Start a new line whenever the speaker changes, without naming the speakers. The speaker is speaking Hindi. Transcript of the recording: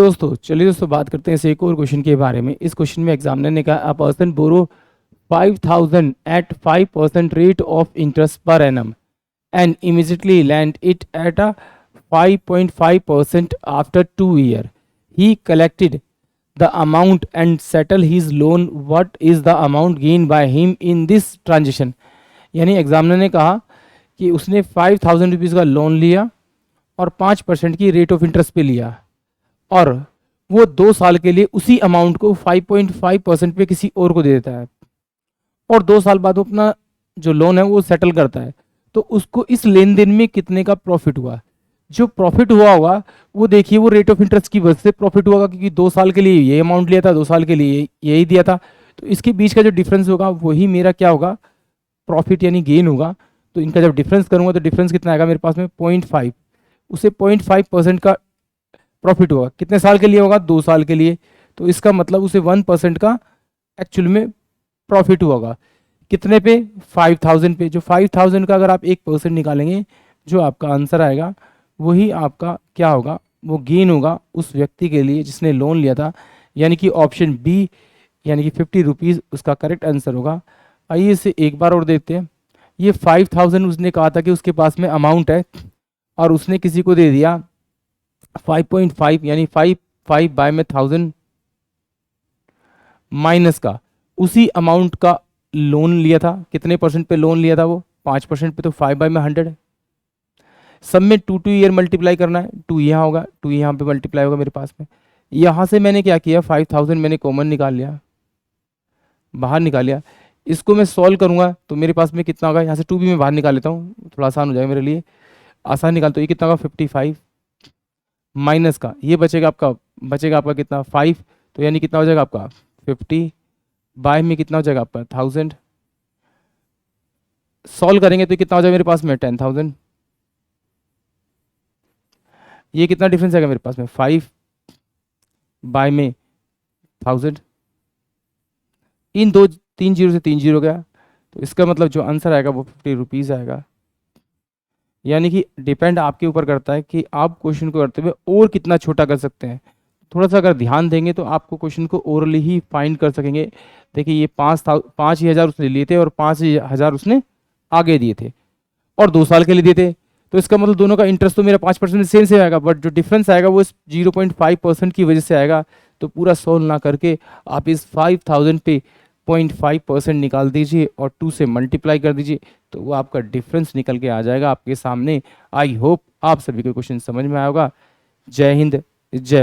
दोस्तों चलिए दोस्तों बात करते हैं इस एक और क्वेश्चन के बारे में। इस क्वेश्चन में एग्जामिनर ने कहा a person borrow 5000 at 5% rate of interest पर annum and immediately lend it at a 5.5% after 2 years. He collected the amount and settle his loan. What is the amount gained by him in this transaction? यानी एग्जामिनर ने कहा कि उसने 5000 रुपीज़ का लोन लिया और 5% की रेट ऑफ इंटरेस्ट पे लिया और वो 2 साल के लिए उसी अमाउंट को 5.5% पे किसी और को दे देता है और 2 साल बाद वो अपना जो लोन है वो सेटल करता है। तो उसको इस लेन देन में कितने का प्रॉफिट हुआ? जो प्रॉफिट हुआ होगा वो देखिए वो रेट ऑफ इंटरेस्ट की वजह से प्रॉफिट हुआ क्योंकि 2 साल के लिए ये अमाउंट लिया था, 2 साल के लिए यही दिया था। तो इसके बीच का जो डिफरेंस होगा वही मेरा क्या होगा, प्रॉफिट यानी गेन होगा। तो इनका जब डिफरेंस करूंगा तो डिफरेंस कितना आएगा मेरे पास में 0.5। उसे 0.5% का प्रॉफिट होगा। कितने साल के लिए होगा? 2 साल के लिए। तो इसका मतलब उसे 1% का एक्चुअल में प्रॉफिट होगा। कितने पे? 5000 पे। जो 5000 का अगर आप 1% निकालेंगे जो आपका आंसर आएगा वही आपका क्या होगा, वो गेन होगा उस व्यक्ति के लिए जिसने लोन लिया था। यानी कि ऑप्शन बी यानी कि 50 रुपीज़ उसका करेक्ट आंसर होगा। आइए इसे एक बार और देखते हैं। ये 5000 उसने कहा था कि उसके पास में अमाउंट है और उसने किसी को दे दिया 5.5 यानी 5 बाय में 1000 माइनस का उसी अमाउंट का लोन लिया था। कितने परसेंट पे लोन लिया था वो? 5% पे। तो 5 बाय में 100 है। सब में 2 ईयर मल्टीप्लाई करना है। 2 यहाँ होगा, 2 यहाँ पे मल्टीप्लाई होगा मेरे पास में। यहाँ से मैंने क्या किया, 5000 मैंने कॉमन निकाल लिया, बाहर निकाल लिया। इसको मैं सॉल्व करूंगा तो मेरे पास में कितना होगा, यहाँ से 2 भी मैं बाहर निकाल लेता हूँ, थोड़ा आसान हो जाएगा मेरे लिए। आसान निकाल तो ये कितना होगा 55 माइनस का ये बचेगा आपका कितना 5। तो यानी कितना हो जाएगा आपका 50 बाय में कितना हो जाएगा आपका 1000। सॉल्व करेंगे तो कितना हो जाएगा मेरे पास में 10000। ये कितना डिफरेंस आएगा मेरे पास में 5 बाय में 1000। इन 3 जीरो से 3 जीरो गया तो इसका मतलब जो आंसर आएगा वो 50 रुपीज़ आएगा। यानी कि डिपेंड आपके ऊपर करता है कि आप क्वेश्चन को करते हुए और कितना छोटा कर सकते हैं। थोड़ा सा अगर ध्यान देंगे तो आपको क्वेश्चन को ओरली ही फाइंड कर सकेंगे। देखिए ये 5,000 उसने लिए थे और 5,000 उसने आगे दिए थे और 2 साल के लिए दिए थे। तो इसका मतलब दोनों का इंटरेस्ट तो मेरा 5% सेम से आएगा, बट जो डिफरेंस आएगा वो इस 0.5% की वजह से आएगा। तो पूरा सॉल्व ना करके आप इस 5000 पे 0.5% निकाल दीजिए और 2 से मल्टीप्लाई कर दीजिए तो वो आपका डिफरेंस निकल के आ जाएगा आपके सामने। आई होप आप सभी को क्वेश्चन समझ में आएगा। जय हिंद, जय